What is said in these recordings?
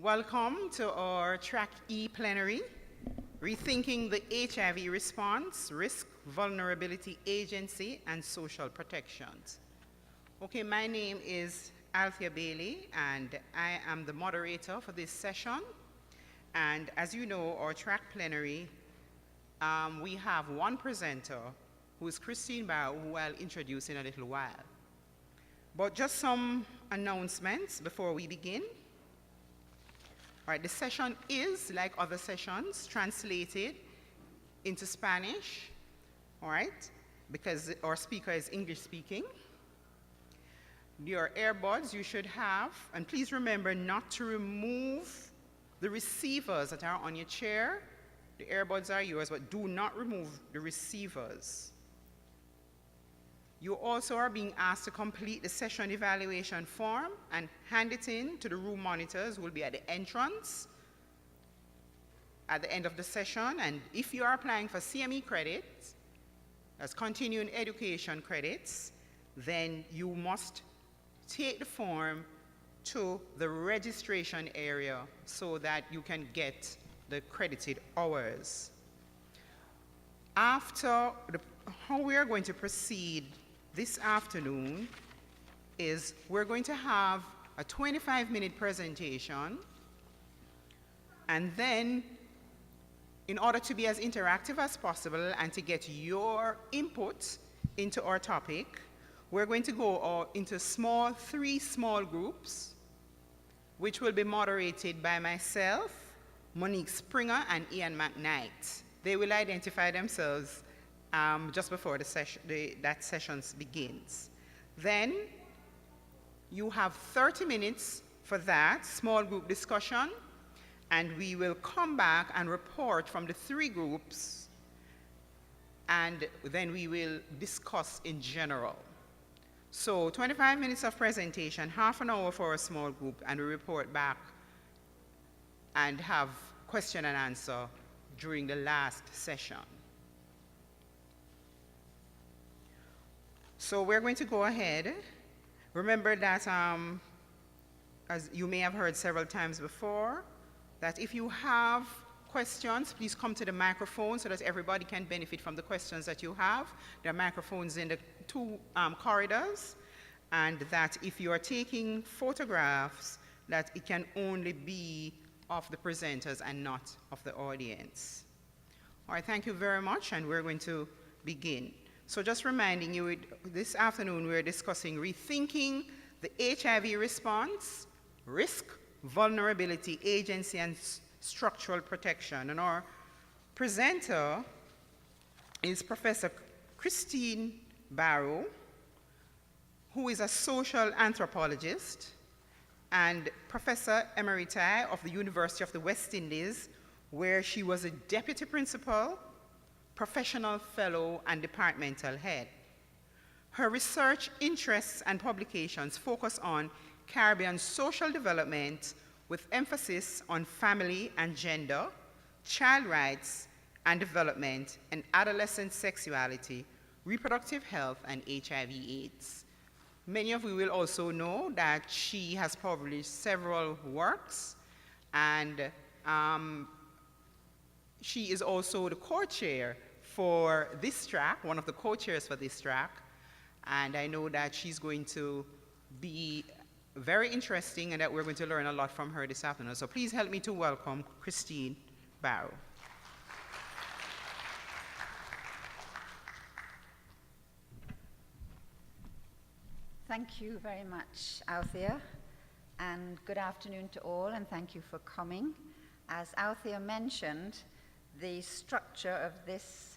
Welcome to our Track E Plenary, Rethinking the HIV Response, Risk, Vulnerability, Agency, and Social Protections. Okay, my name is Althea Bailey, and I am the moderator for this session. And as you know, our Track Plenary, we have one presenter, who is Christine Barrow, who I'll introduce in a little while. But just some announcements before we begin. All right, the session is, like other sessions, translated into Spanish, all right, because our speaker is English speaking. Your earbuds you should have, and please remember not to remove the receivers that are on your chair. The earbuds are yours, but do not remove the receivers. You also are being asked to complete the session evaluation form and hand it in to the room monitors who will be at the entrance at the end of the session. And if you are applying for CME credits, as continuing education credits, then you must take the form to the registration area so that you can get the credited hours. How we are going to proceed this afternoon is we're going to have a 25-minute presentation, and then in order to be as interactive as possible and to get your input into our topic, we're going to go into three small groups, which will be moderated by myself, Monique Springer, and Ian McKnight. They will identify themselves just before that session begins. Then you have 30 minutes for that small group discussion, and we will come back and report from the three groups, and then we will discuss in general. So 25 minutes of presentation, half an hour for a small group, and we report back and have question and answer during the last session. So we're going to go ahead. Remember that, as you may have heard several times before, that if you have questions, please come to the microphone so that everybody can benefit from the questions that you have. There are microphones in the two corridors, and that if you are taking photographs, that it can only be of the presenters and not of the audience. All right, thank you very much, and we're going to begin. So just reminding you, this afternoon we're discussing rethinking the HIV response, risk, vulnerability, agency, and structural protection. And our presenter is Professor Christine Barrow, who is a social anthropologist and Professor Emerita of the University of the West Indies, where she was a deputy principal, professional fellow, and departmental head. Her research interests and publications focus on Caribbean social development with emphasis on family and gender, child rights and development, and adolescent sexuality, reproductive health, and HIV/AIDS. Many of you will also know that she has published several works, and she is also the co-chair for this track, one of the co-chairs for this track, and I know that she's going to be very interesting and that we're going to learn a lot from her this afternoon. So please help me to welcome Christine Barrow. Thank you very much, Althea, and good afternoon to all, and thank you for coming. As Althea mentioned, the structure of this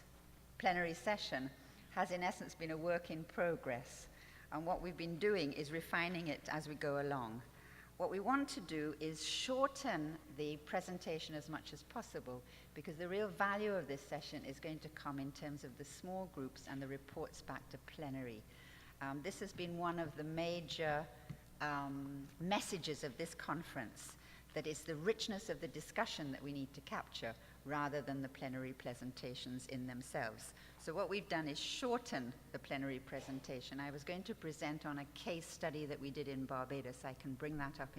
plenary session has in essence been a work in progress, and what we've been doing is refining it as we go along. What we want to do is shorten the presentation as much as possible, because the real value of this session is going to come in terms of the small groups and the reports back to plenary. This has been one of the major messages of this conference, that it's the richness of the discussion that we need to capture rather than the plenary presentations in themselves. So what we've done is shorten the plenary presentation. I was going to present on a case study that we did in Barbados. I can bring that up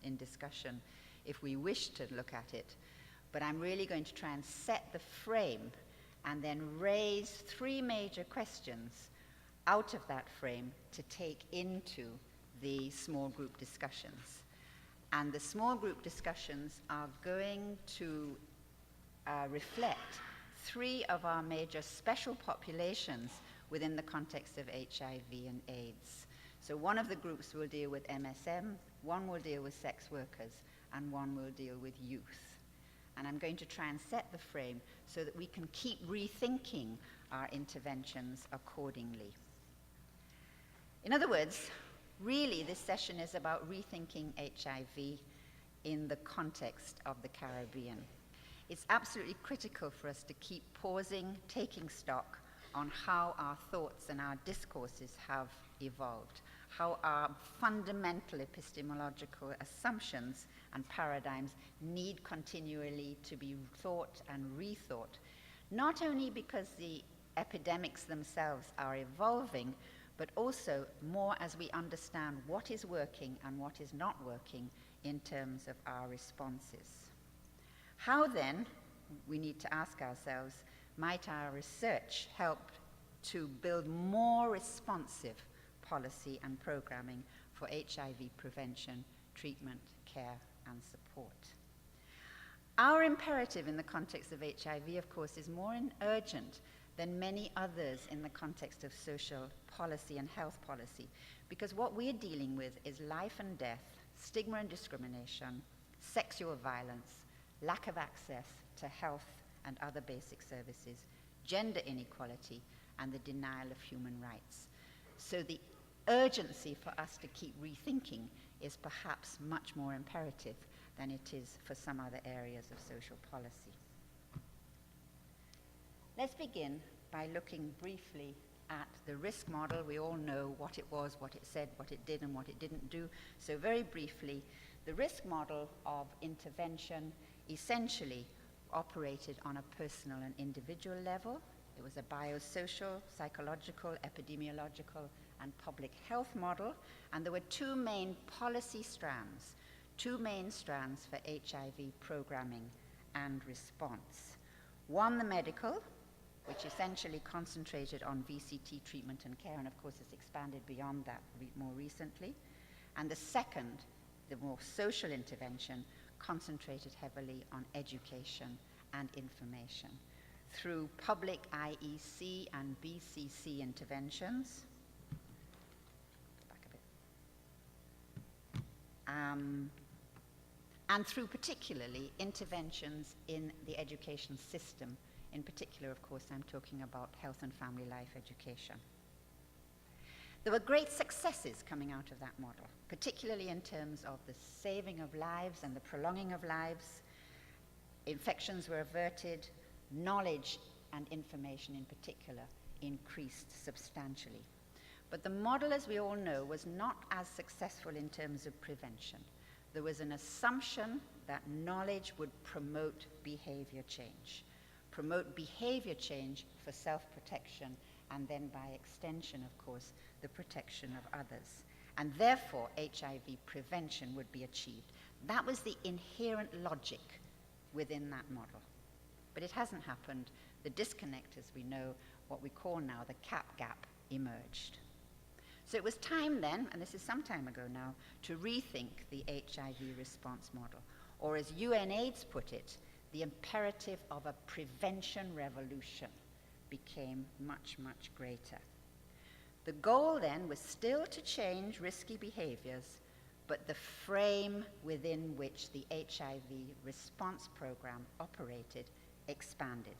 in discussion if we wish to look at it. But I'm really going to try and set the frame and then raise 3 major questions out of that frame to take into the small group discussions. And the small group discussions are going to reflect 3 of our major special populations within the context of HIV and AIDS. So one of the groups will deal with MSM, one will deal with sex workers, and one will deal with youth. And I'm going to try and set the frame so that we can keep rethinking our interventions accordingly. In other words, really this session is about rethinking HIV in the context of the Caribbean. It's absolutely critical for us to keep pausing, taking stock on how our thoughts and our discourses have evolved, how our fundamental epistemological assumptions and paradigms need continually to be thought and rethought, not only because the epidemics themselves are evolving, but also more as we understand what is working and what is not working in terms of our responses. How then, we need to ask ourselves, might our research help to build more responsive policy and programming for HIV prevention, treatment, care, and support? Our imperative in the context of HIV, of course, is more urgent than many others in the context of social policy and health policy, because what we're dealing with is life and death, stigma and discrimination, sexual violence, lack of access to health and other basic services, gender inequality, and the denial of human rights. So the urgency for us to keep rethinking is perhaps much more imperative than it is for some other areas of social policy. Let's begin by looking briefly at the risk model. We all know what it was, what it said, what it did, and what it didn't do. So very briefly, the risk model of intervention essentially operated on a personal and individual level. It was a biosocial, psychological, epidemiological, and public health model. And there were 2 main policy strands, 2 main strands for HIV programming and response. One, the medical, which essentially concentrated on VCT treatment and care, and of course has expanded beyond that more recently. And the second, the more social intervention, concentrated heavily on education and information through public IEC and BCC interventions. Back a bit. And through particularly interventions in the education system. In particular, of course, I'm talking about health and family life education. There were great successes coming out of that model, particularly in terms of the saving of lives and the prolonging of lives. Infections were averted, knowledge and information in particular increased substantially. But the model, as we all know, was not as successful in terms of prevention. There was an assumption that knowledge would promote behavior change for self-protection, and then by extension, of course, the protection of others. And therefore, HIV prevention would be achieved. That was the inherent logic within that model. But it hasn't happened. The disconnect, as we know, what we call now the cap gap, emerged. So it was time then, and this is some time ago now, to rethink the HIV response model. Or as UNAIDS put it, the imperative of a prevention revolution became much, much greater. The goal then was still to change risky behaviors, but the frame within which the HIV response program operated expanded.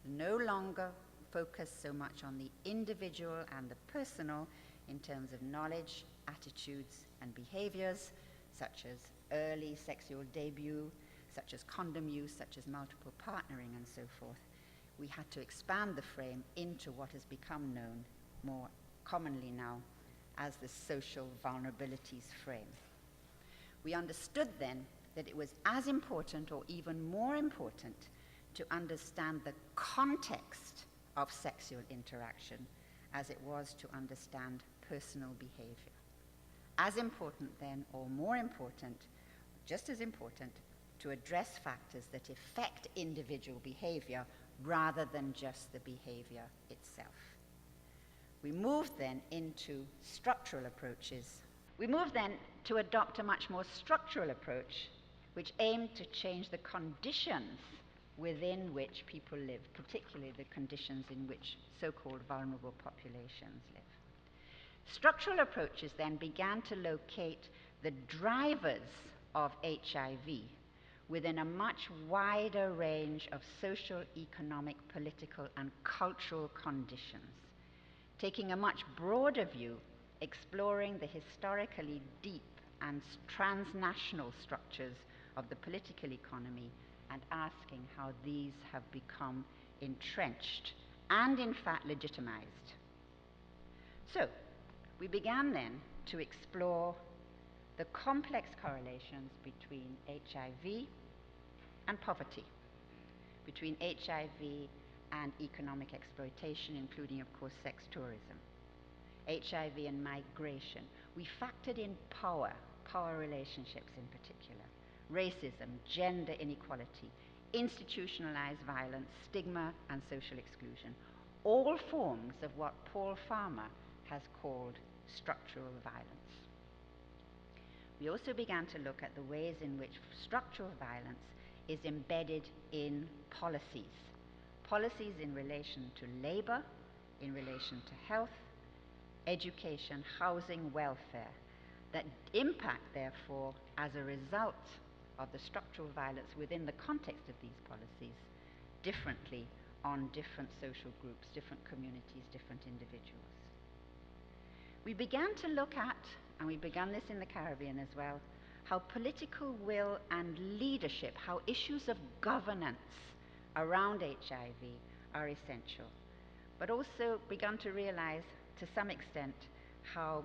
No longer focused so much on the individual and the personal in terms of knowledge, attitudes, and behaviors, such as early sexual debut, such as condom use, such as multiple partnering, and so forth. We had to expand the frame into what has become known more commonly now as the social vulnerabilities frame. We understood then that it was as important or even more important to understand the context of sexual interaction as it was to understand personal behavior. As important then, or more important, just as important, to address factors that affect individual behavior rather than just the behavior itself. We move then into structural approaches. We move then to adopt a much more structural approach which aimed to change the conditions within which people live, particularly the conditions in which so-called vulnerable populations live. Structural approaches then began to locate the drivers of HIV within a much wider range of social, economic, political, and cultural conditions, taking a much broader view, exploring the historically deep and transnational structures of the political economy and asking how these have become entrenched and in fact legitimized. So, we began then to explore the complex correlations between HIV and poverty, between HIV and economic exploitation, including, of course, sex tourism, HIV and migration. We factored in power relationships in particular, racism, gender inequality, institutionalized violence, stigma, and social exclusion, all forms of what Paul Farmer has called structural violence. We also began to look at the ways in which structural violence is embedded in policies in relation to labor, in relation to health, education, housing, welfare, that impact, therefore, as a result of the structural violence within the context of these policies, differently on different social groups, different communities, different individuals. We began to look at, and we began this in the Caribbean as well, how political will and leadership, how issues of governance around HIV are essential, but also begun to realize to some extent how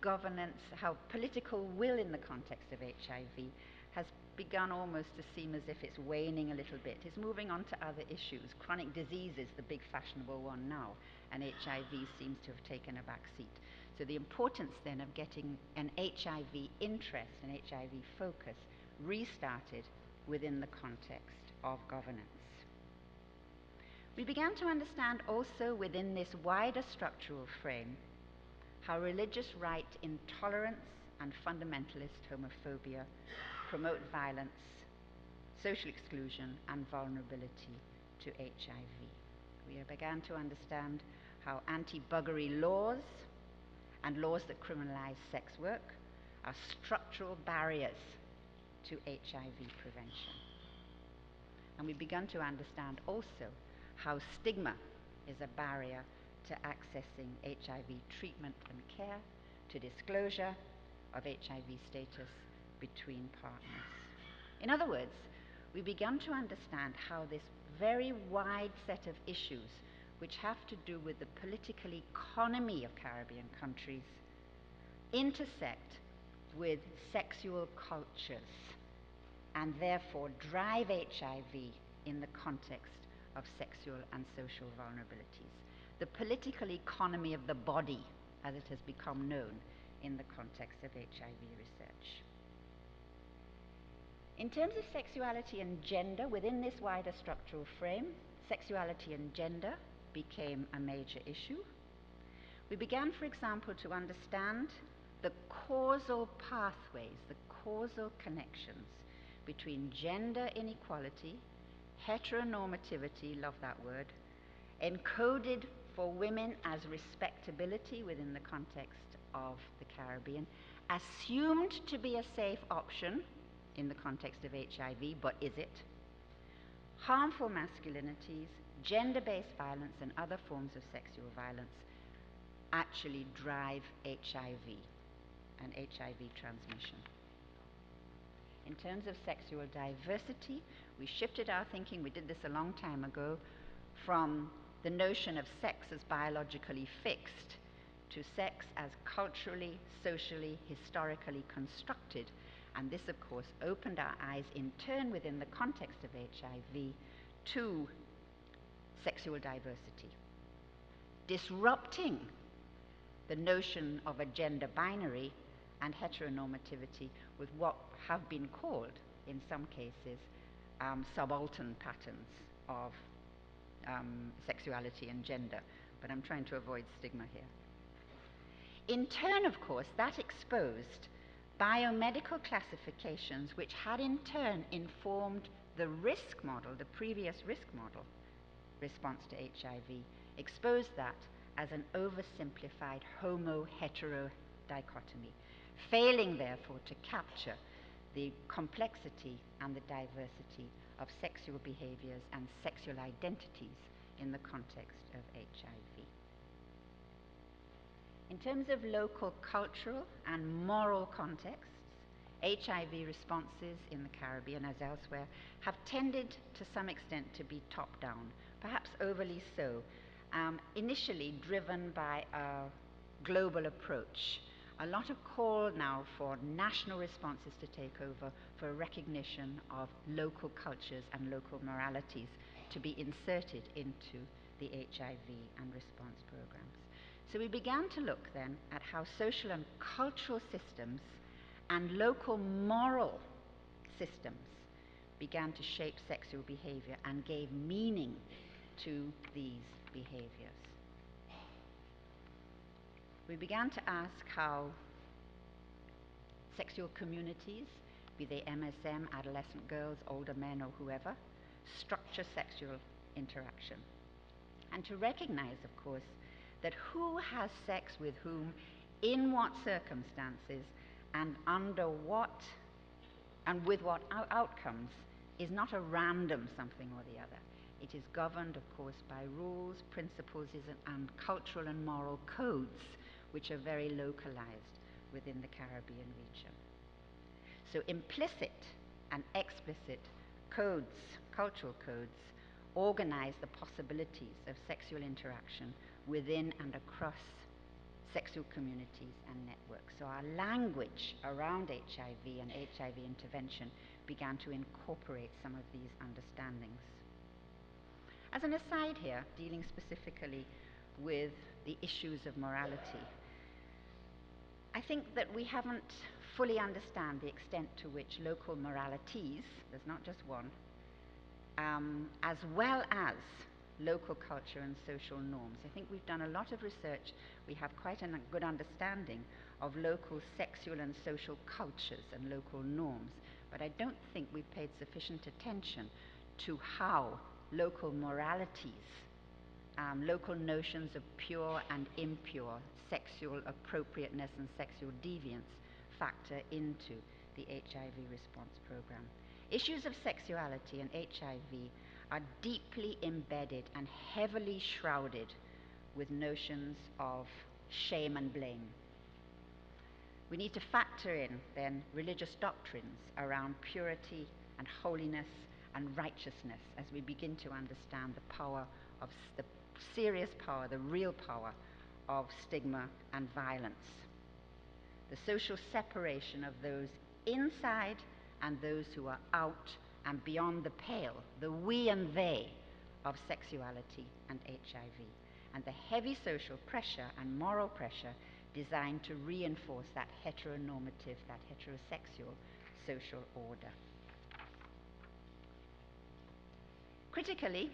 governance, how political will in the context of HIV has begun almost to seem as if it's waning a little bit. It's moving on to other issues. Chronic disease is the big fashionable one now, and HIV seems to have taken a back seat. So the importance then of getting an HIV interest, an HIV focus, restarted within the context of governance. We began to understand also within this wider structural frame how religious right intolerance and fundamentalist homophobia promote violence, social exclusion, and vulnerability to HIV. We began to understand how anti-buggery laws and laws that criminalize sex work are structural barriers to HIV prevention. And we began to understand also how stigma is a barrier to accessing HIV treatment and care, to disclosure of HIV status between partners. In other words, we began to understand how this very wide set of issues, which have to do with the political economy of Caribbean countries, intersect with sexual cultures and therefore drive HIV in the context of sexual and social vulnerabilities. The political economy of the body, as it has become known in the context of HIV research. In terms of sexuality and gender, within this wider structural frame, sexuality and gender became a major issue. We began, for example, to understand the causal pathways, the causal connections between gender inequality, heteronormativity, love that word, encoded for women as respectability within the context of the Caribbean, assumed to be a safe option in the context of HIV, but is it? Harmful masculinities, gender-based violence, and other forms of sexual violence actually drive HIV and HIV transmission. In terms of sexual diversity, we shifted our thinking, we did this a long time ago, from the notion of sex as biologically fixed to sex as culturally, socially, historically constructed. And this, of course, opened our eyes in turn within the context of HIV to sexual diversity, disrupting the notion of a gender binary and heteronormativity with what have been called, in some cases, subaltern patterns of sexuality and gender. But I'm trying to avoid stigma here. In turn, of course, that exposed biomedical classifications which had in turn informed the risk model, the previous risk model response to HIV, exposed that as an oversimplified homo-hetero dichotomy, failing therefore to capture the complexity and the diversity of sexual behaviors and sexual identities in the context of HIV. In terms of local cultural and moral contexts, HIV responses in the Caribbean, as elsewhere, have tended to some extent to be top-down, perhaps overly so, initially driven by a global approach. A lot of call now for national responses to take over, for recognition of local cultures and local moralities to be inserted into the HIV and response programs. So we began to look then at how social and cultural systems and local moral systems began to shape sexual behavior and gave meaning to these behaviors. We began to ask how sexual communities, be they MSM, adolescent girls, older men, or whoever, structure sexual interaction. And to recognize, of course, that who has sex with whom, in what circumstances, and under what, and with what outcomes, is not a random something or the other. It is governed, of course, by rules, principles, and cultural and moral codes, which are very localized within the Caribbean region. So implicit and explicit codes, cultural codes, organize the possibilities of sexual interaction within and across sexual communities and networks. So our language around HIV and HIV intervention began to incorporate some of these understandings. As an aside here, dealing specifically with the issues of morality, I think that we haven't fully understand the extent to which local moralities, there's not just one, as well as local culture and social norms. I think we've done a lot of research. We have quite a good understanding of local sexual and social cultures and local norms, but I don't think we've paid sufficient attention to how local moralities, local notions of pure and impure, sexual appropriateness and sexual deviance factor into the HIV response program. Issues of sexuality and HIV are deeply embedded and heavily shrouded with notions of shame and blame. We need to factor in, then, religious doctrines around purity and holiness and righteousness as we begin to understand the power of the serious power, the real power of stigma and violence. The social separation of those inside and those who are out and beyond the pale, the we and they of sexuality and HIV, and the heavy social pressure and moral pressure designed to reinforce that heteronormative, that heterosexual social order. Critically,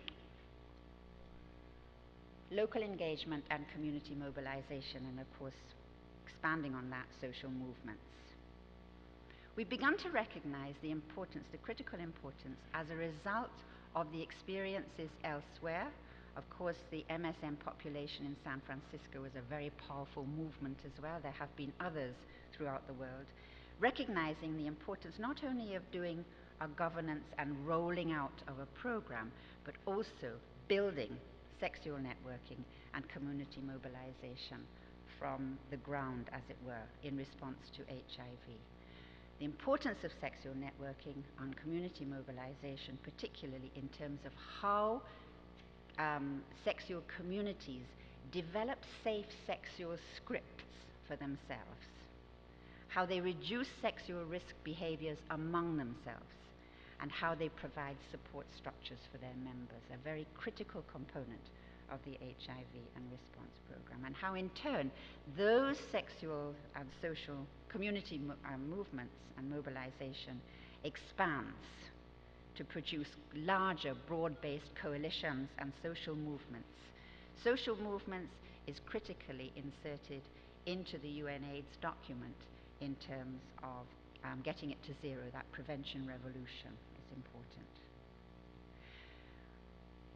local engagement and community mobilization, and of course, expanding on that, social movements. We've begun to recognize the importance, the critical importance, as a result of the experiences elsewhere. Of course, the MSM population in San Francisco was a very powerful movement as well. There have been others throughout the world, recognizing the importance not only of doing a governance and rolling out of a program, but also building sexual networking and community mobilization from the ground, as it were, in response to HIV. The importance of sexual networking and community mobilization, particularly in terms of how sexual communities develop safe sexual scripts for themselves, how they reduce sexual risk behaviors among themselves, and how they provide support structures for their members, a very critical component of the HIV and response program, and how in turn those sexual and social community movements and mobilization expands to produce larger, broad-based coalitions and social movements. Social movements is critically inserted into the UNAIDS document in terms of getting it to zero. That prevention revolution is important.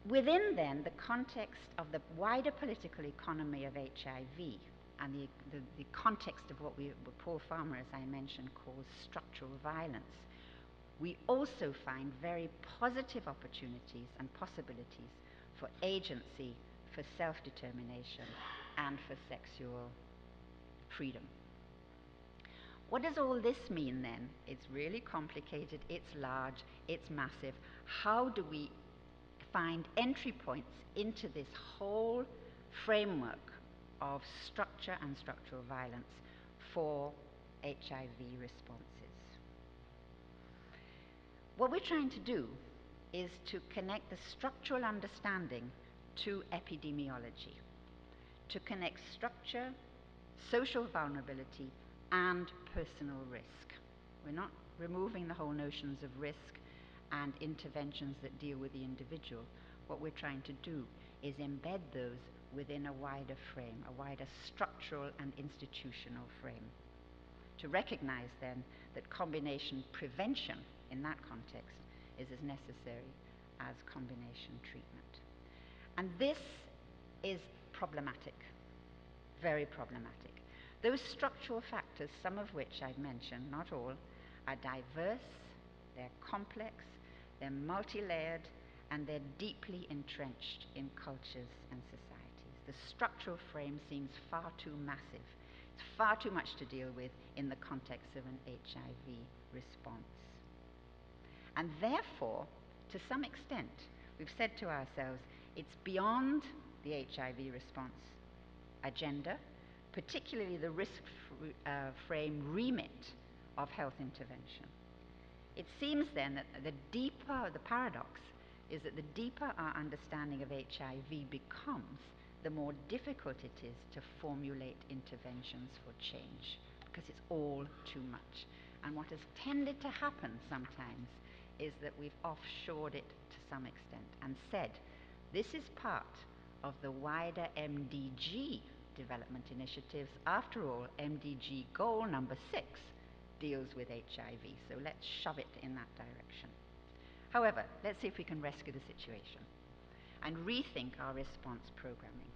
Within then the context of the wider political economy of HIV and the context of what Paul Farmer, as I mentioned, calls structural violence, we also find very positive opportunities and possibilities for agency, for self-determination, and for sexual freedom. What does all this mean then? It's really complicated, it's large, it's massive. How do we find entry points into this whole framework of structure and structural violence for HIV responses? What we're trying to do is to connect the structural understanding to epidemiology, to connect structure, social vulnerability, and personal risk. We're not removing the whole notions of risk and interventions that deal with the individual. What we're trying to do is embed those within a wider frame, a wider structural and institutional frame, to recognize then that combination prevention in that context is as necessary as combination treatment. And this is problematic, very problematic. Those structural factors, some of which I've mentioned, not all, are diverse, they're complex, they're multi-layered, and they're deeply entrenched in cultures and societies. The structural frame seems far too massive. It's far too much to deal with in the context of an HIV response. And therefore, to some extent, we've said to ourselves, it's beyond the HIV response agenda, particularly the risk frame remit of health intervention. It seems then that the paradox is that the deeper our understanding of HIV becomes, the more difficult it is to formulate interventions for change, because it's all too much. And what has tended to happen sometimes is that we've offshored it to some extent and said, this is part of the wider MDG development initiatives. After all, MDG goal number 6 deals with HIV, so let's shove it in that direction. However, let's see if we can rescue the situation and rethink our response programming.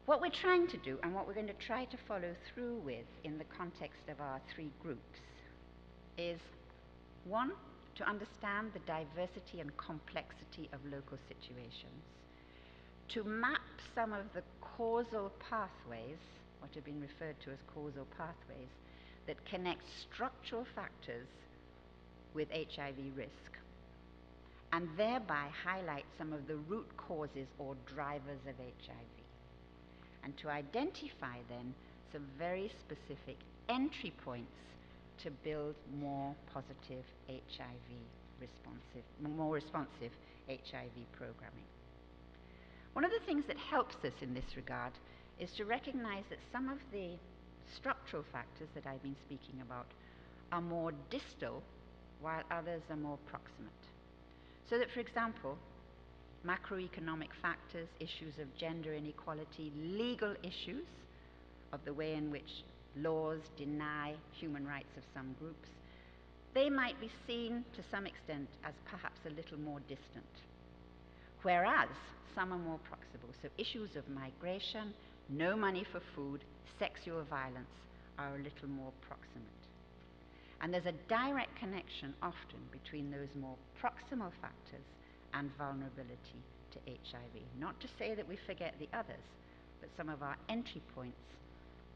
What we're trying to do, and what we're going to try to follow through with in the context of our 3 groups, is 1, to understand the diversity and complexity of local situations, to map some of the causal pathways, what have been referred to as causal pathways, that connect structural factors with HIV risk, and thereby highlight some of the root causes or drivers of HIV, and to identify then some very specific entry points to build more positive HIV more responsive HIV programming. One of the things that helps us in this regard is to recognize that some of the structural factors that I've been speaking about are more distal, while others are more proximate. So that, for example, macroeconomic factors, issues of gender inequality, legal issues of the way in which laws deny human rights of some groups, they might be seen to some extent as perhaps a little more distant, whereas some are more proximal. So issues of migration, no money for food, sexual violence are a little more proximate. And there's a direct connection often between those more proximal factors and vulnerability to HIV. Not to say that we forget the others, but some of our entry points,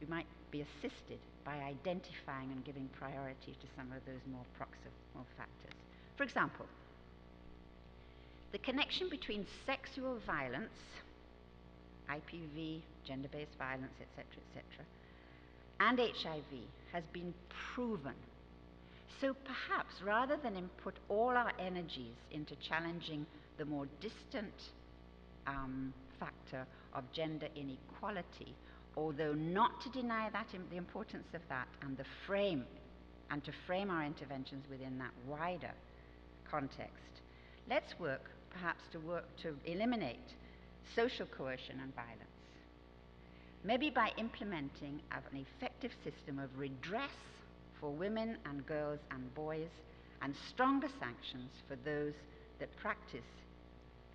we might be assisted by identifying and giving priority to some of those more proximal factors. For example, the connection between sexual violence, IPV, gender-based violence, etc., and HIV has been proven So perhaps rather than put all our energies into challenging the more distant factor of gender inequality, although not to deny that the importance of that and to frame our interventions within that wider context, let's work perhaps to eliminate social coercion and violence. Maybe by implementing an effective system of redress for women and girls and boys, and stronger sanctions for those that practice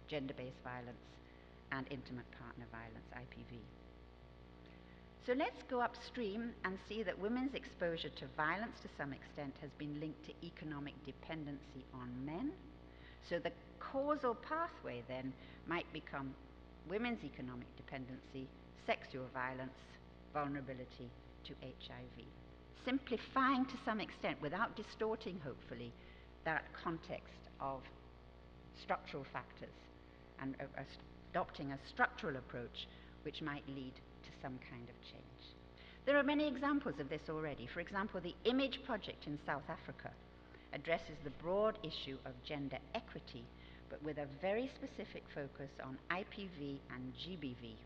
gender-based violence and intimate partner violence, IPV. So let's go upstream and see that women's exposure to violence to some extent has been linked to economic dependency on men. So the causal pathway then might become women's economic dependency, sexual violence, vulnerability to HIV. Simplifying to some extent, without distorting, hopefully, that context of structural factors and adopting a structural approach which might lead to some kind of change. There are many examples of this already. For example, the Image Project in South Africa addresses the broad issue of gender equity, but with a very specific focus on IPV and GBV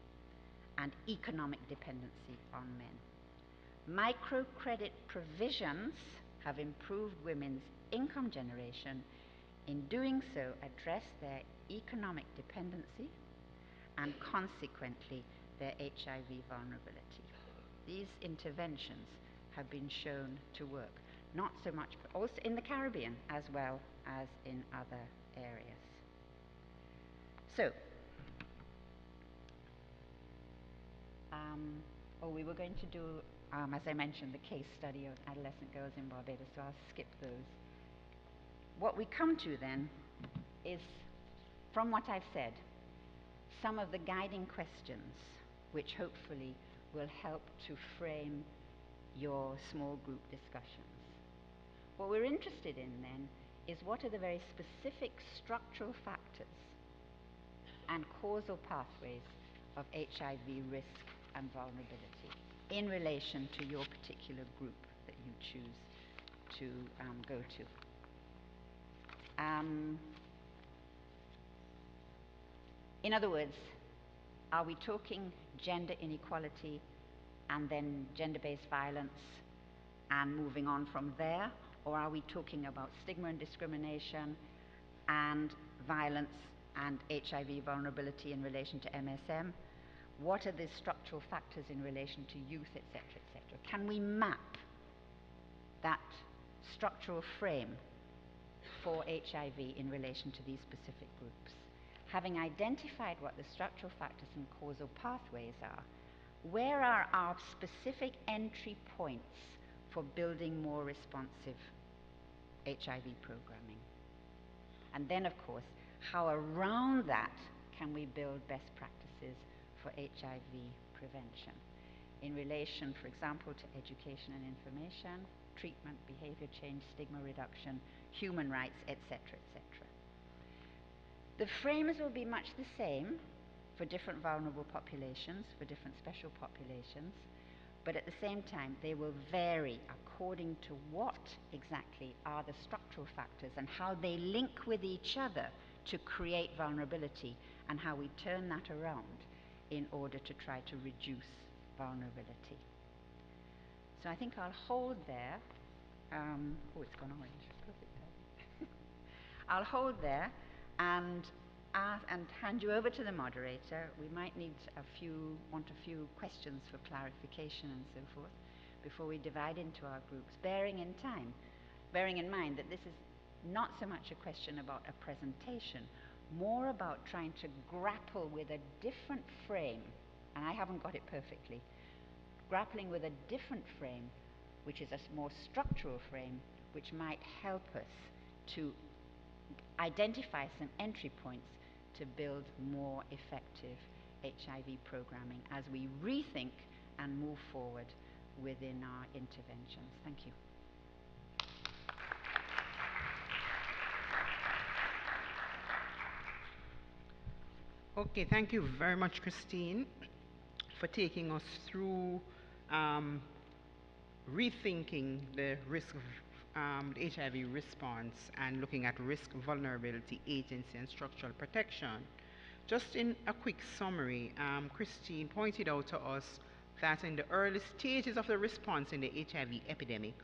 and economic dependency on men. Microcredit provisions have improved women's income generation. In doing so, address their economic dependency and consequently their HIV vulnerability. These interventions have been shown to work, not so much, but also in the Caribbean as well as in other areas. So, we were going to do, as I mentioned, the case study of adolescent girls in Barbados, so I'll skip those. What we come to then is, from what I've said, some of the guiding questions which hopefully will help to frame your small group discussions. What we're interested in then is what are the very specific structural factors and causal pathways of HIV risk and vulnerability in relation to your particular group that you choose to go to. In other words, are we talking gender inequality and then gender-based violence and moving on from there? Or are we talking about stigma and discrimination and violence and HIV vulnerability in relation to MSM? What are the structural factors in relation to youth, etc., etc.? Can we map that structural frame for HIV in relation to these specific groups? Having identified what the structural factors and causal pathways are, where are our specific entry points for building more responsive HIV programming? And then, of course, how around that can we build best practices for HIV prevention in relation, for example, to education and information, treatment, behavior change, stigma reduction, human rights, etc., etc. The frames will be much the same for different vulnerable populations, for different special populations, but at the same time they will vary according to what exactly are the structural factors and how they link with each other to create vulnerability, and how we turn that around in order to try to reduce vulnerability. So I think I'll hold there. It's gone orange. Perfect. I'll hold there and hand you over to the moderator. We might want a few questions for clarification and so forth before we divide into our groups, bearing in mind that this is not so much a question about a presentation, more about trying to grapple with a different frame, and I haven't got it perfectly, grappling with a different frame, which is a more structural frame, which might help us to identify some entry points to build more effective HIV programming as we rethink and move forward within our interventions. Thank you. Okay, thank you very much, Christine, for taking us through rethinking the risk of the HIV response and looking at risk, vulnerability, agency, and structural protection. Just in a quick summary, Christine pointed out to us that in the early stages of the response in the HIV epidemic,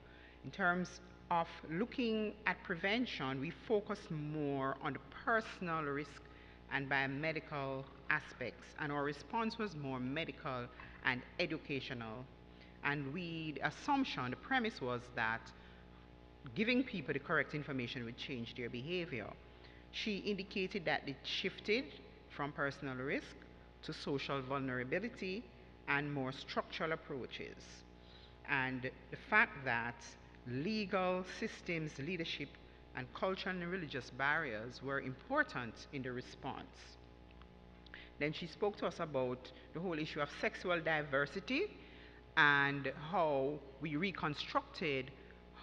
in terms of looking at prevention, we focused more on the personal risk and biomedical aspects, and our response was more medical and educational. And the assumption, the premise was that giving people the correct information would change their behavior. She indicated that it shifted from personal risk to social vulnerability and more structural approaches. And the fact that legal systems, leadership, and cultural and religious barriers were important in the response. Then she spoke to us about the whole issue of sexual diversity and how we reconstructed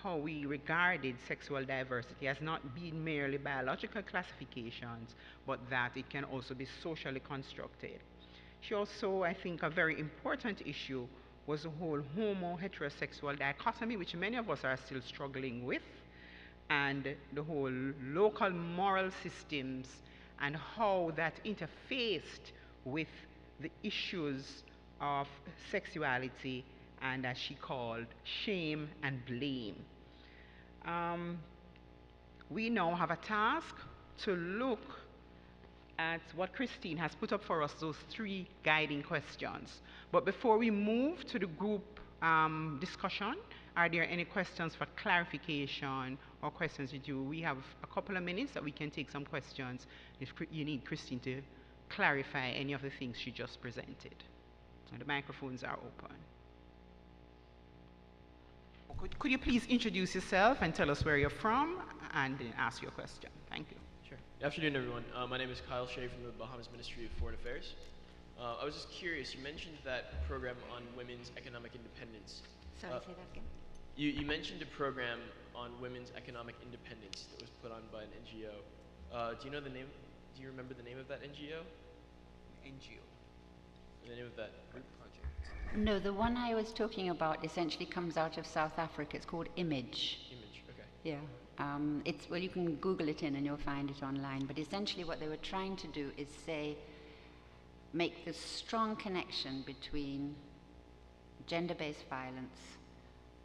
how we regarded sexual diversity as not being merely biological classifications, but that it can also be socially constructed. She also, I think, a very important issue was the whole homo-heterosexual dichotomy, which many of us are still struggling with, and the whole local moral systems and how that interfaced with the issues of sexuality and, as she called, shame and blame. We now have a task to look at what Christine has put up for us, those 3 guiding questions. But before we move to the group discussion, are there any questions for clarification or questions that we have a couple of minutes that we can take some questions if you need Christine to clarify any of the things she just presented. So the microphones are open. Could you please introduce yourself and tell us where you're from and then ask your question? Thank you. Sure. Good afternoon, everyone. My name is Kyle Shea from the Bahamas Ministry of Foreign Affairs. I was just curious, you mentioned that program on women's economic independence. Sorry, say that again. You mentioned a program on women's economic independence that was put on by an NGO. Do you know the name? Do you remember the name of that NGO? NGO. The name of that group? No, the one I was talking about essentially comes out of South Africa. It's called Image. Image, okay. Yeah. Well, you can Google it in and you'll find it online. But essentially what they were trying to do is make the strong connection between gender-based violence,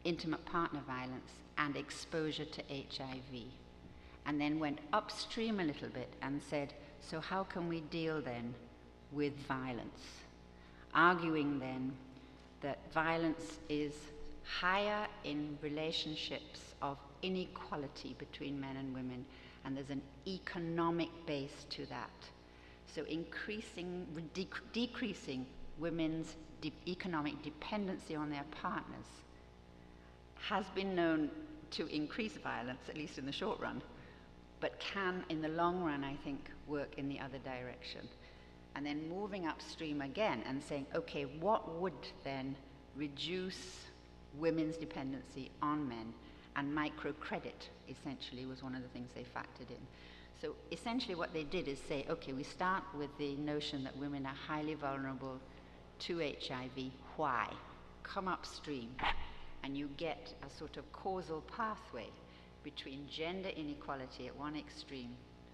intimate partner violence, and exposure to HIV. And then went upstream a little bit and said, so how can we deal then with violence? Arguing then that violence is higher in relationships of inequality between men and women, and there's an economic base to that. So decreasing women's economic dependency on their partners has been known to increase violence, at least in the short run, but can, in the long run, I think, work in the other direction. And then moving upstream again and saying, okay, what would then reduce women's dependency on men? And microcredit, essentially, was one of the things they factored in. So essentially what they did is say, okay, we start with the notion that women are highly vulnerable to HIV. Why? Come upstream, and you get a sort of causal pathway between gender inequality at one extreme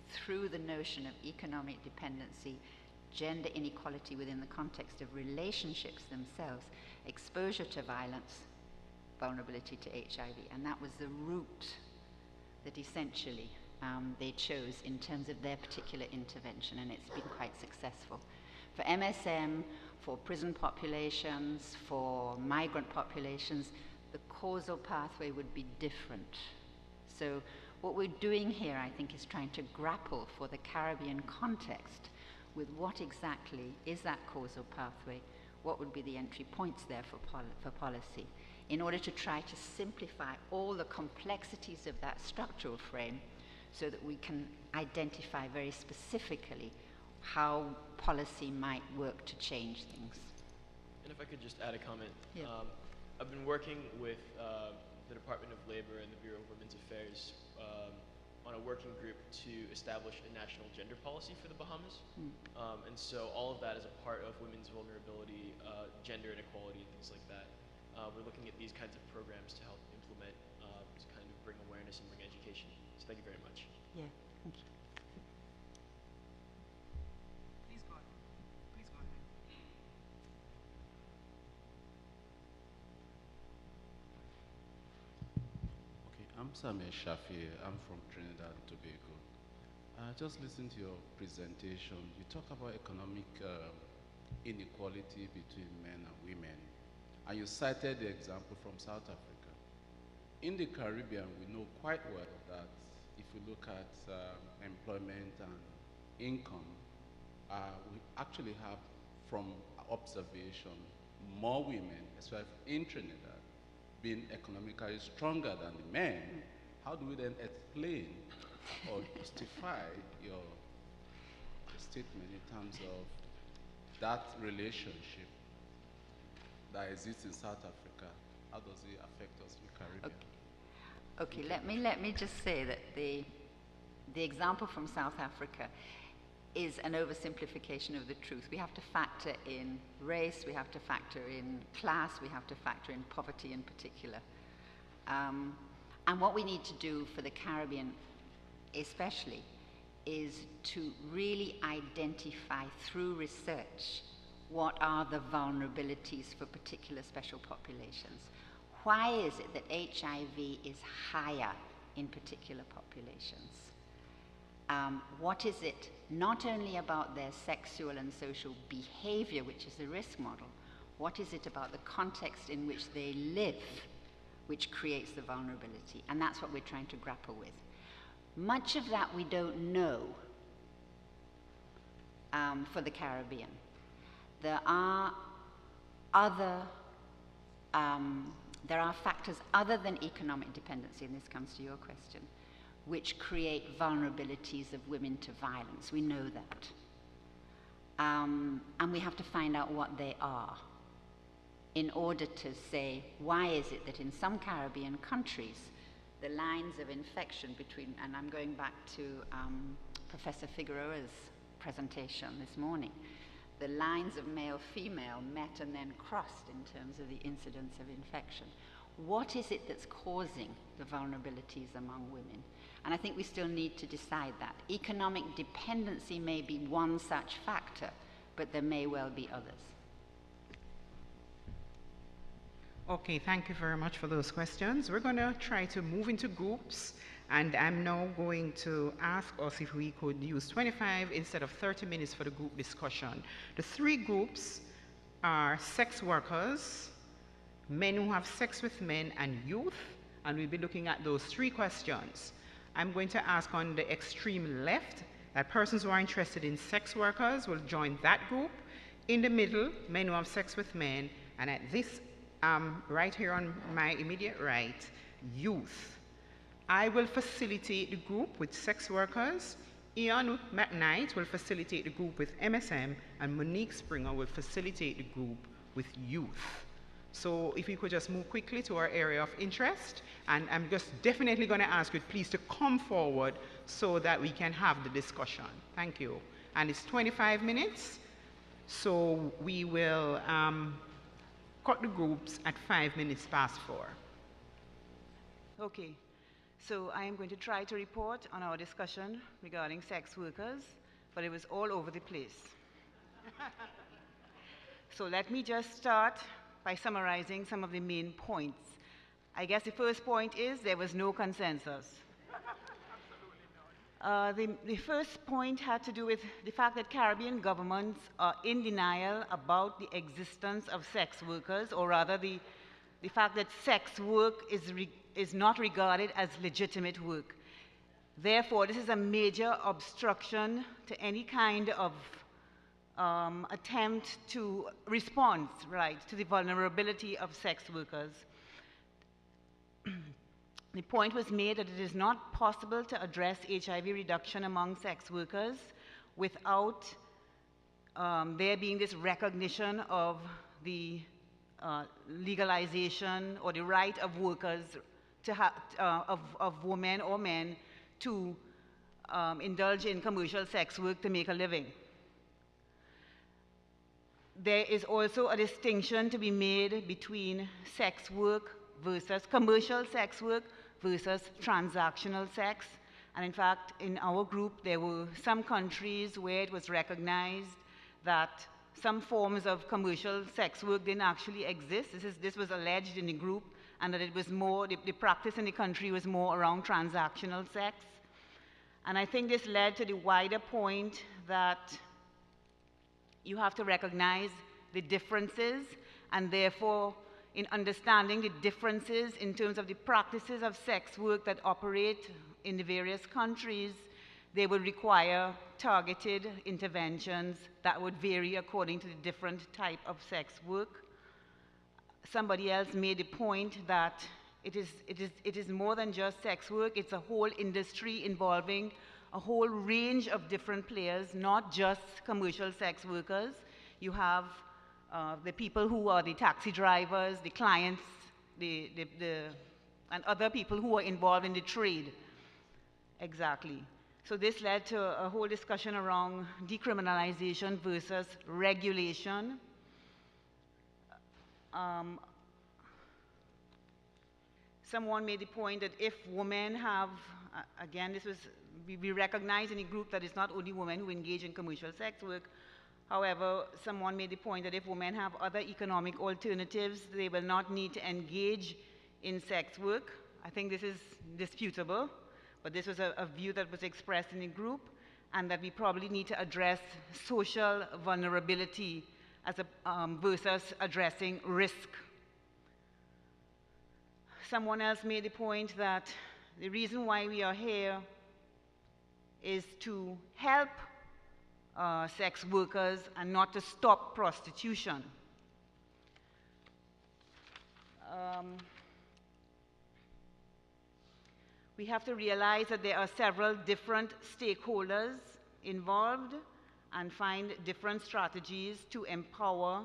through the notion of economic dependency, gender inequality within the context of relationships themselves, exposure to violence, vulnerability to HIV. And that was the route that essentially they chose in terms of their particular intervention, and it's been quite successful. For MSM, for prison populations, for migrant populations, the causal pathway would be different. So what we're doing here, I think, is trying to grapple for the Caribbean context with what exactly is that causal pathway, what would be the entry points there for policy, in order to try to simplify all the complexities of that structural frame so that we can identify very specifically how policy might work to change things. And if I could just add a comment. Yeah. I've been working with the Department of Labor and the Bureau of Women's Affairs on a working group to establish a national gender policy for the Bahamas. And so all of that is a part of women's vulnerability, gender inequality, and things like that. We're looking at these kinds of programs to help implement, to kind of bring awareness and bring education. So thank you very much. Yeah, thank you. Please go ahead. Please go ahead. Okay, I'm Samir Shafi. I'm from Trinidad and Tobago. Just listen to your presentation. You talk about economic inequality between men and women, and you cited the example from South Africa. In the Caribbean, we know quite well that if we look at employment and income, we actually have, from observation, more women, especially in Trinidad, being economically stronger than the men. How do we then explain or justify your statement in terms of that relationship that exists in South Africa? How does it affect us in the Caribbean? Okay, let me just say that the example from South Africa is an oversimplification of the truth. We have to factor in race, we have to factor in class, we have to factor in poverty in particular. And what we need to do for the Caribbean especially is to really identify through research what are the vulnerabilities for particular special populations. Why is it that HIV is higher in particular populations? What is it not only about their sexual and social behavior, which is the risk model, what is it about the context in which they live which creates the vulnerability? And that's what we're trying to grapple with. Much of that we don't know for the Caribbean. There are factors other than economic dependency, and this comes to your question, which create vulnerabilities of women to violence. We know that. And we have to find out what they are in order to say, why is it that in some Caribbean countries, the lines of infection between, and I'm going back to Professor Figueroa's presentation this morning, the lines of male-female met and then crossed in terms of the incidence of infection. What is it that's causing the vulnerabilities among women? And I think we still need to decide that. Economic dependency may be one such factor, but there may well be others. Okay, thank you very much for those questions. We're going to try to move into groups, and I'm now going to ask us if we could use 25 instead of 30 minutes for the group discussion. The three groups are sex workers, men who have sex with men, and youth, and we'll be looking at those three questions. I'm going to ask on the extreme left that persons who are interested in sex workers will join that group. In the middle, men who have sex with men, and at this right here on my immediate right, youth. I will facilitate the group with sex workers. Ian McKnight will facilitate the group with MSM, and Monique Springer will facilitate the group with youth. So if you could just move quickly to our area of interest, and I'm just definitely going to ask you please to come forward so that we can have the discussion. Thank you. And it's 25 minutes, so we will cut the groups at 5 minutes past 4. Okay, so I am going to try to report on our discussion regarding sex workers, but it was all over the place. So let me just start by summarizing some of the main points. I guess the first point is there was no consensus. The first point had to do with the fact that Caribbean governments are in denial about the existence of sex workers, or rather the fact that sex work is not regarded as legitimate work. Therefore, this is a major obstruction to any kind of attempt to respond, right, to the vulnerability of sex workers. The point was made that it is not possible to address HIV reduction among sex workers without there being this recognition of the legalization or the right of workers to have, of women or men to indulge in commercial sex work to make a living. There is also a distinction to be made between sex work versus commercial sex work versus transactional sex. And in fact, in our group, there were some countries where it was recognized that some forms of commercial sex work didn't actually exist. This was alleged in the group, and that it was more, the practice in the country was more around transactional sex. And I think this led to the wider point that you have to recognize the differences, and therefore, in understanding the differences in terms of the practices of sex work that operate in the various countries, they would require targeted interventions that would vary according to the different type of sex work. Somebody else made the point that it is more than just sex work, it's a whole industry involving a whole range of different players, not just commercial sex workers. You have the people who are the taxi drivers, the clients, and other people who are involved in the trade. Exactly. So this led to a whole discussion around decriminalization versus regulation. Someone made the point that if women have, again, we recognize in the group that it's not only women who engage in commercial sex work. However, someone made the point that if women have other economic alternatives, they will not need to engage in sex work. I think this is disputable, but this was a view that was expressed in the group, and that we probably need to address social vulnerability as versus addressing risk. Someone else made the point that the reason why we are here is to help sex workers and not to stop prostitution. We have to realize that there are several different stakeholders involved and find different strategies to empower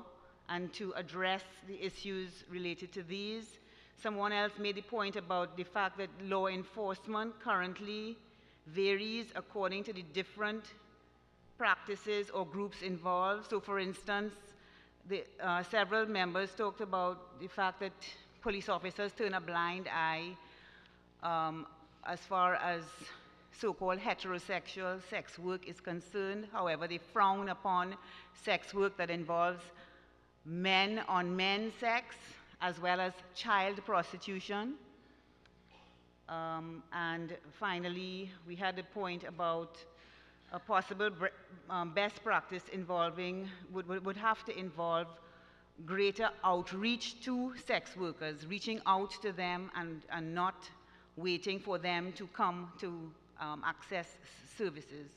and to address the issues related to these. Someone else made the point about the fact that law enforcement currently varies according to the different practices or groups involved. So for instance, several members talked about the fact that police officers turn a blind eye as far as so-called heterosexual sex work is concerned. However, they frown upon sex work that involves men-on-men sex, as well as child prostitution. And finally, we had a point about a possible best practice involving, would have to involve greater outreach to sex workers, reaching out to them and not waiting for them to come to access services.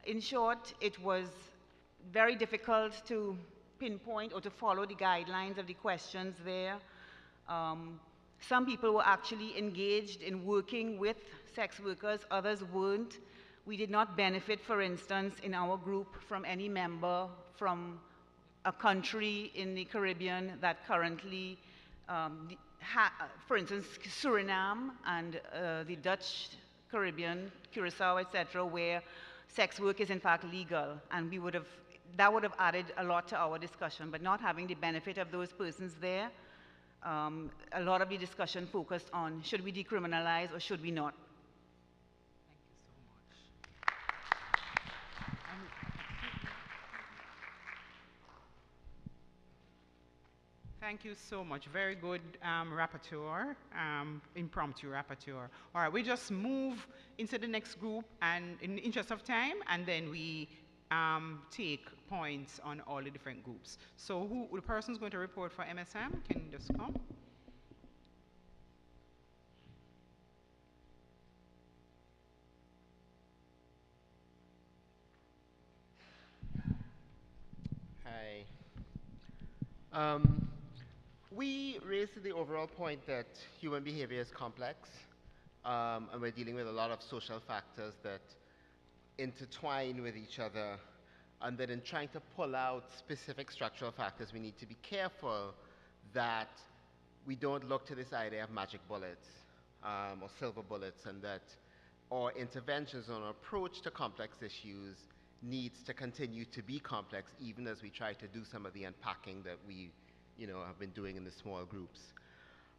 In short, it was very difficult to pinpoint or to follow the guidelines of the questions there. Some people were actually engaged in working with sex workers, others weren't. We did not benefit, for instance, in our group from any member from a country in the Caribbean that currently, for instance, Suriname and the Dutch Caribbean, Curacao, etc., where sex work is in fact legal, and that would have added a lot to our discussion. But not having the benefit of those persons there, a lot of the discussion focused on should we decriminalize or should we not. Thank you so much. Very good rapporteur, impromptu rapporteur. All right, we just move into the next group and in the interest of time, and then we take points on all the different groups. So the person who's going to report for MSM can just come. Hi. We raised the overall point that human behavior is complex, and we're dealing with a lot of social factors that intertwine with each other, and that in trying to pull out specific structural factors, we need to be careful that we don't look to this idea of magic bullets or silver bullets, and that our interventions or approach to complex issues needs to continue to be complex, even as we try to do some of the unpacking that we have been doing in the small groups.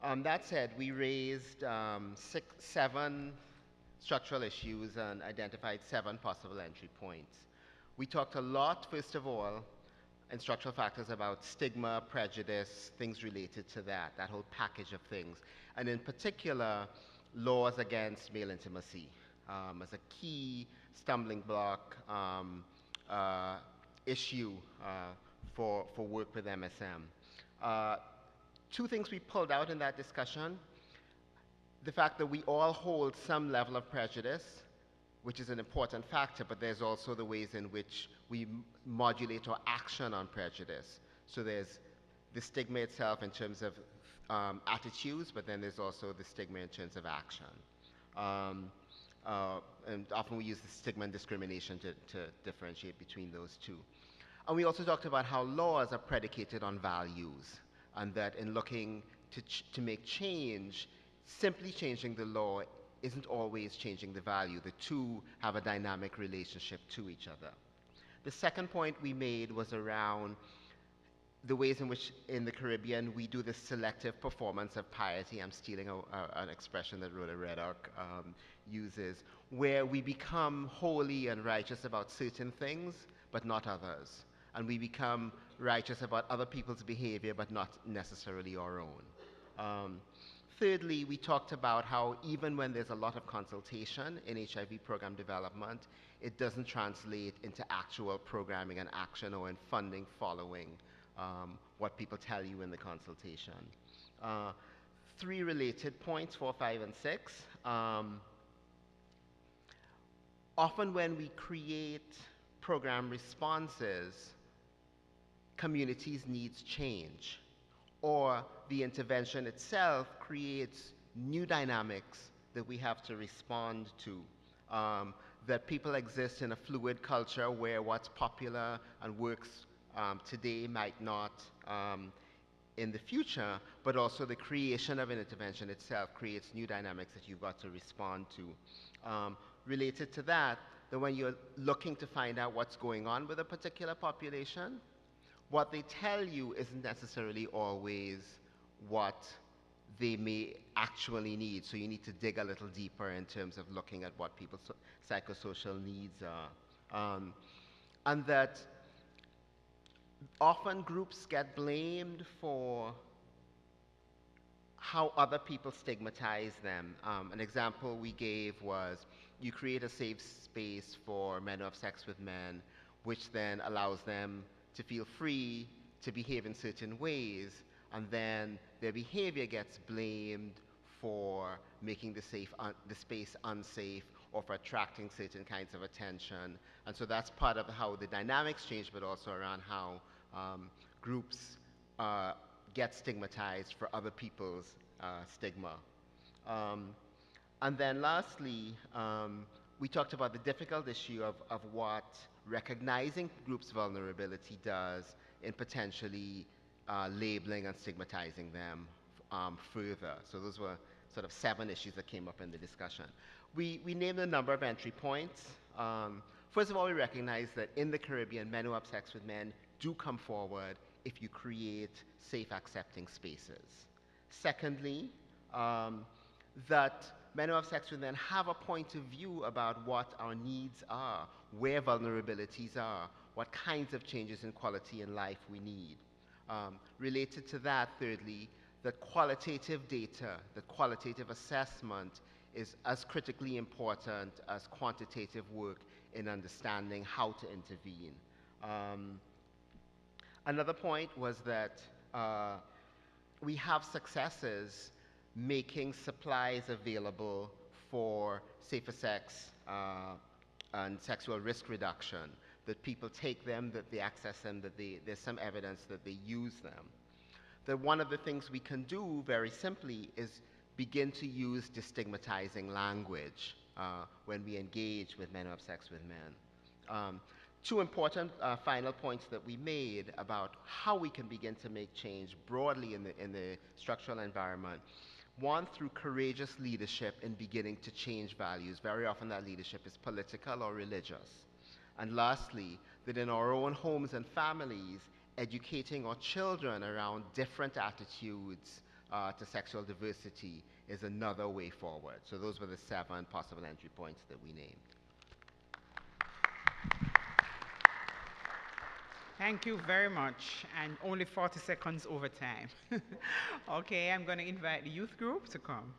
That said, we raised seven structural issues and identified 7 possible entry points. We talked a lot, first of all, in structural factors about stigma, prejudice, things related to that whole package of things. And in particular, laws against male intimacy as a key stumbling block issue for work with MSM. 2 things we pulled out in that discussion: the fact that we all hold some level of prejudice, which is an important factor, but there's also the ways in which we modulate our action on prejudice. So there's the stigma itself in terms of attitudes, but then there's also the stigma in terms of action. And often we use the stigma and discrimination to differentiate between those two. And we also talked about how laws are predicated on values, and that in looking to make change, simply changing the law isn't always changing the value. The two have a dynamic relationship to each other. The second point we made was around the ways in which in the Caribbean we do this selective performance of piety. I'm stealing an expression that Rhoda Reddock uses, where we become holy and righteous about certain things, but not others. And we become righteous about other people's behavior, but not necessarily our own. Thirdly, we talked about how even when there's a lot of consultation in HIV program development, it doesn't translate into actual programming and action or in funding following what people tell you in the consultation. 3 related points, 4, 5, and 6. Often when we create program responses, communities' needs change, or the intervention itself creates new dynamics that we have to respond to. That people exist in a fluid culture where what's popular and works today might not in the future, but also the creation of an intervention itself creates new dynamics that you've got to respond to. Related to that, that when you're looking to find out what's going on with a particular population, what they tell you isn't necessarily always what they may actually need. So you need to dig a little deeper in terms of looking at what people's psychosocial needs are. And that often groups get blamed for how other people stigmatize them. An example we gave was you create a safe space for men who have sex with men, which then allows them to feel free to behave in certain ways, and then their behavior gets blamed for making the space unsafe or for attracting certain kinds of attention. And so that's part of how the dynamics change, but also around how groups get stigmatized for other people's stigma. And then lastly, we talked about the difficult issue of what recognizing groups' vulnerability does in potentially labeling and stigmatizing them further. So those were sort of 7 issues that came up in the discussion. We named a number of entry points. First of all, we recognize that in the Caribbean, men who have sex with men do come forward if you create safe, accepting spaces. Secondly, that men who have sex with men have a point of view about what our needs are, where vulnerabilities are, what kinds of changes in quality in life we need. Related to that, thirdly, that qualitative data, that qualitative assessment is as critically important as quantitative work in understanding how to intervene. Another point was that we have successes making supplies available for safer sex and sexual risk reduction, that people take them, that they access them, that there's some evidence that they use them. That one of the things we can do very simply is begin to use destigmatizing language when we engage with men who have sex with men. 2 important final points that we made about how we can begin to make change broadly in the structural environment. One, through courageous leadership in beginning to change values. Very often that leadership is political or religious. And lastly, that in our own homes and families, educating our children around different attitudes to sexual diversity is another way forward. So those were the 7 possible entry points that we named. Thank you very much, and only 40 seconds over time. Okay, I'm going to invite the youth group to come.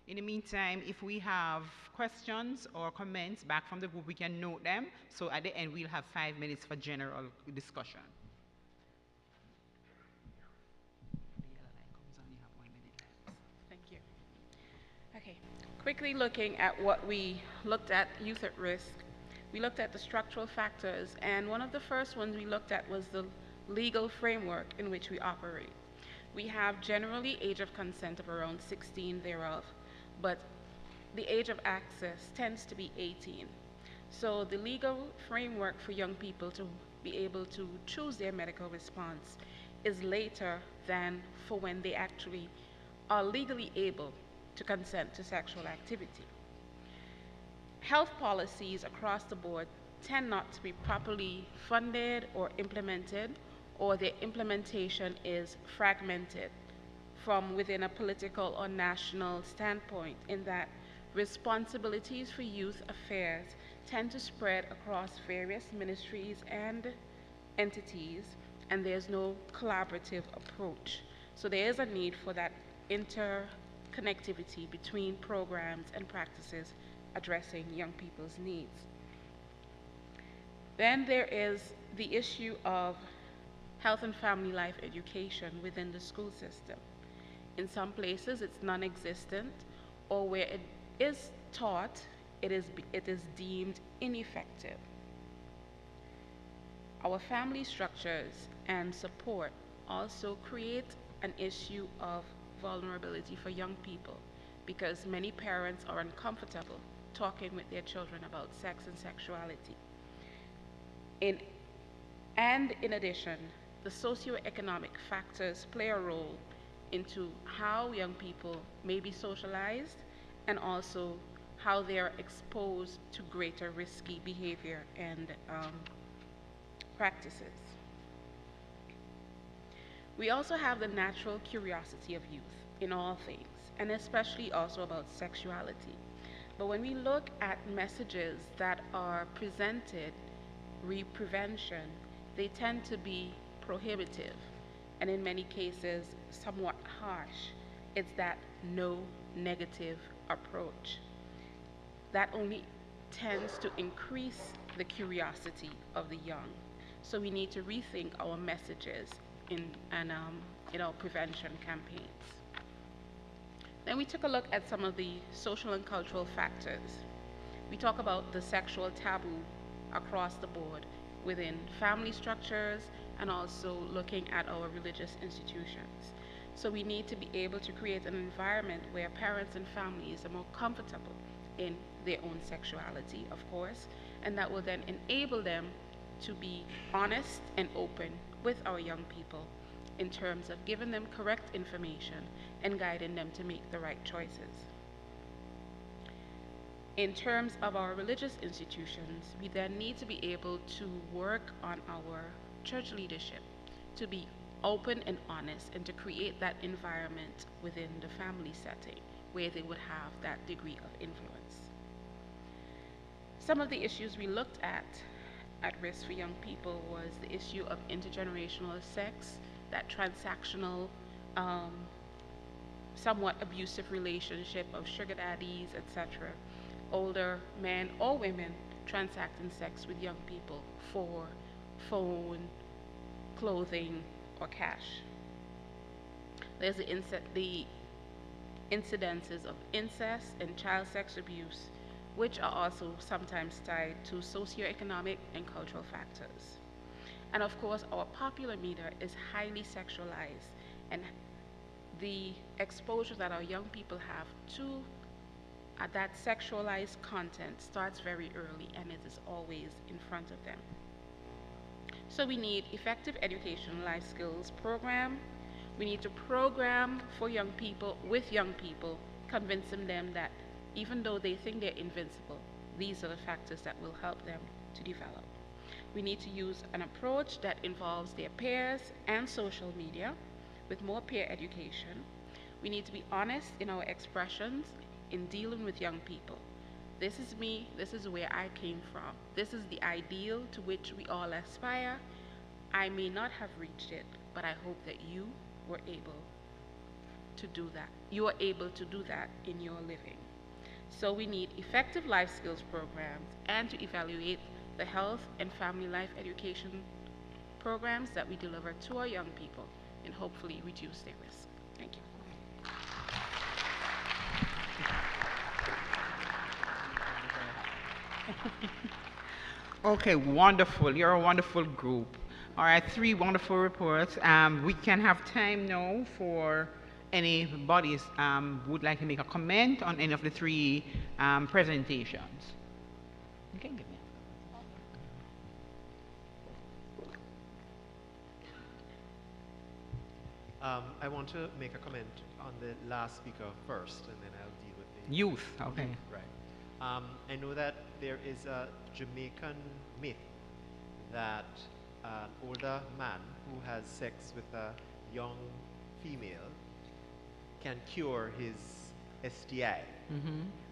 In the meantime, if we have questions or comments back from the group, we can note them. So at the end, we'll have 5 minutes for general discussion. Thank you. Okay, quickly looking at what we looked at, youth at risk. We looked at the structural factors, and one of the first ones we looked at was the legal framework in which we operate. We have generally age of consent of around 16 thereof, but the age of access tends to be 18. So the legal framework for young people to be able to choose their medical response is later than for when they actually are legally able to consent to sexual activity. Health policies across the board tend not to be properly funded or implemented, or their implementation is fragmented from within a political or national standpoint, in that responsibilities for youth affairs tend to spread across various ministries and entities, and there's no collaborative approach. So there is a need for that interconnectivity between programs and practices addressing young people's needs. Then there is the issue of health and family life education within the school system. In some places it's non-existent, or where it is taught, it is deemed ineffective. Our family structures and support also create an issue of vulnerability for young people, because many parents are uncomfortable talking with their children about sex and sexuality. In addition, the socioeconomic factors play a role into how young people may be socialized, and also how they are exposed to greater risky behavior and practices. We also have the natural curiosity of youth in all things, and especially also about sexuality. But when we look at messages that are presented re-prevention, they tend to be prohibitive, and in many cases somewhat harsh. It's that no negative approach that only tends to increase the curiosity of the young. So we need to rethink our messages in our prevention campaigns. Then we took a look at some of the social and cultural factors. We talk about the sexual taboo across the board within family structures, and also looking at our religious institutions. So we need to be able to create an environment where parents and families are more comfortable in their own sexuality, of course, and that will then enable them to be honest and open with our young people in terms of giving them correct information and guiding them to make the right choices. In terms of our religious institutions, we then need to be able to work on our church leadership to be open and honest, and to create that environment within the family setting where they would have that degree of influence. Some of the issues we looked at risk for young people was the issue of intergenerational sex, that transactional, somewhat abusive relationship of sugar daddies, etc. Older men or women transacting sex with young people for phone, clothing, or cash. There's the incidences of incest and child sex abuse, which are also sometimes tied to socioeconomic and cultural factors. And of course, our popular media is highly sexualized, and the exposure that our young people have to that sexualized content starts very early, and it is always in front of them. So we need effective education life skills program. We need to program for young people, with young people, convincing them that even though they think they're invincible, these are the factors that will help them to develop. We need to use an approach that involves their peers and social media with more peer education. We need to be honest in our expressions in dealing with young people. This is me, this is where I came from. This is the ideal to which we all aspire. I may not have reached it, but I hope that you were able to do that. You are able to do that in your living. So we need effective life skills programs and to evaluate the health and family life education programs that we deliver to our young people and hopefully reduce their risk. Thank you. Okay, wonderful. You're a wonderful group. All right, 3 wonderful reports. We can have time now for anybody would like to make a comment on any of the 3 presentations. Okay, give me. I want to make a comment on the last speaker first, and then I'll deal with the Youth, okay. Right. I know that there is a Jamaican myth that an older man who has sex with a young female can cure his STI.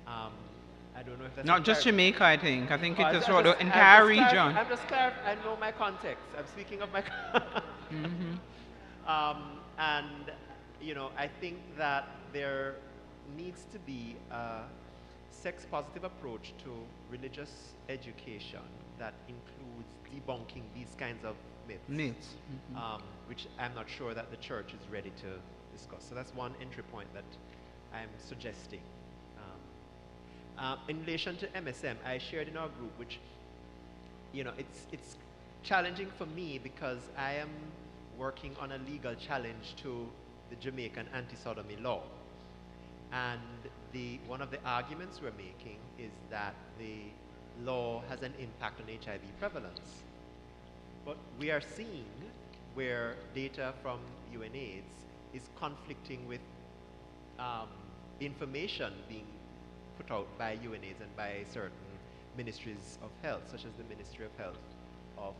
I don't know if that's Not just Jamaica, I think. I think it is for the I'm entire just region. I'm just clarifying. I know my context. I'm speaking of my. And you know, I think that there needs to be a sex-positive approach to religious education that includes debunking these kinds of myths, which I'm not sure that the church is ready to discuss. So that's one entry point that I'm suggesting. In relation to MSM, I shared in our group, which, you know, it's challenging for me because I am working on a legal challenge to the Jamaican anti-sodomy law. And one of the arguments we're making is that the law has an impact on HIV prevalence. But we are seeing where data from UNAIDS is conflicting with information being put out by UNAIDS and by certain ministries of health, such as the Ministry of Health of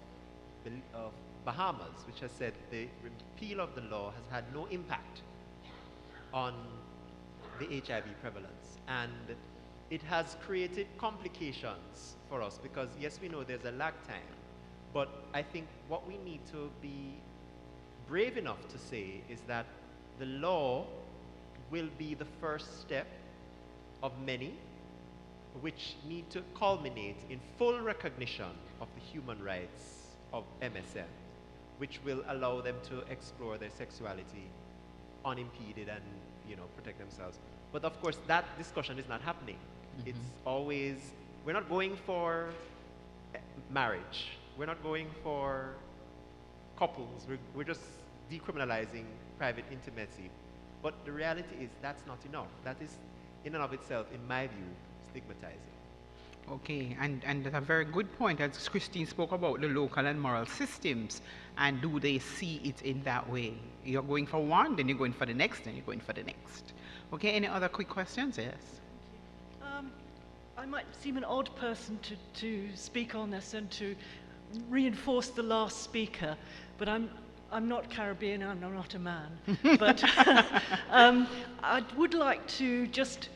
Bahamas, which has said the repeal of the law has had no impact on the HIV prevalence. And it has created complications for us because, yes, we know there's a lag time, but I think what we need to be brave enough to say is that the law will be the first step of many which need to culminate in full recognition of the human rights of MSM, which will allow them to explore their sexuality unimpeded and, you know, protect themselves. But of course, that discussion is not happening. It's always, we're not going for marriage. We're not going for couples. We're just decriminalizing private intimacy. But the reality is that's not enough. That is, in and of itself, in my view, stigmatizing. Okay, and that's a very good point, as Christine spoke about the local and moral systems, and do they see it in that way? You're going for one, then you're going for the next, then you're going for the next. Okay, any other quick questions? Yes? I might seem an odd person to speak on this and to reinforce the last speaker, but I'm not Caribbean, I'm not a man. But I would like to just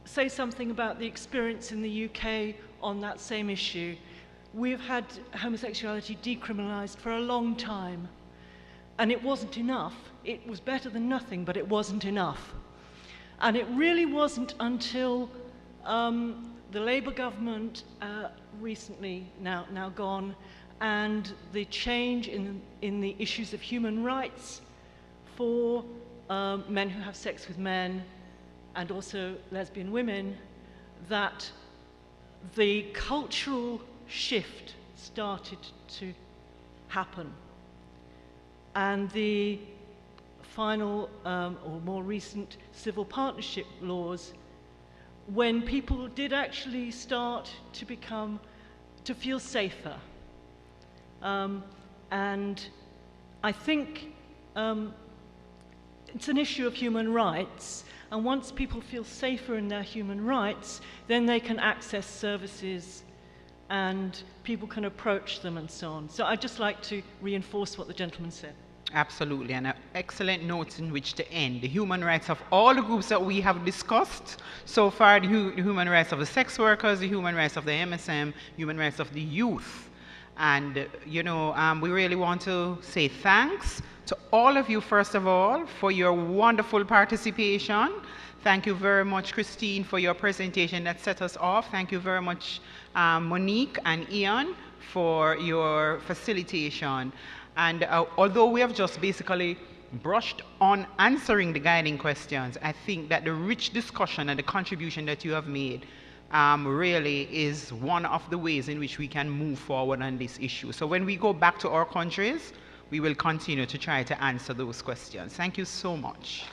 say something about the experience in the UK on that same issue. We've had homosexuality decriminalised for a long time, and it wasn't enough. It was better than nothing, but it wasn't enough. And it really wasn't until the Labour government, recently now gone, and the change in the issues of human rights for men who have sex with men and also lesbian women, that the cultural shift started to happen. And the final or more recent civil partnership laws, when people did actually start to feel safer. And I think it's an issue of human rights, and once people feel safer in their human rights, then they can access services and people can approach them and so on. So I'd just like to reinforce what the gentleman said. Absolutely, and excellent notes in which to end. The human rights of all the groups that we have discussed so far, the human rights of the sex workers, the human rights of the MSM, human rights of the youth. And, you know, we really want to say thanks to all of you, first of all, for your wonderful participation. Thank you very much, Christine, for your presentation that set us off. Thank you very much, Monique and Ian, for your facilitation. And although we have just basically brushed on answering the guiding questions, I think that the rich discussion and the contribution that you have made really is one of the ways in which we can move forward on this issue. So when we go back to our countries, we will continue to try to answer those questions. Thank you so much.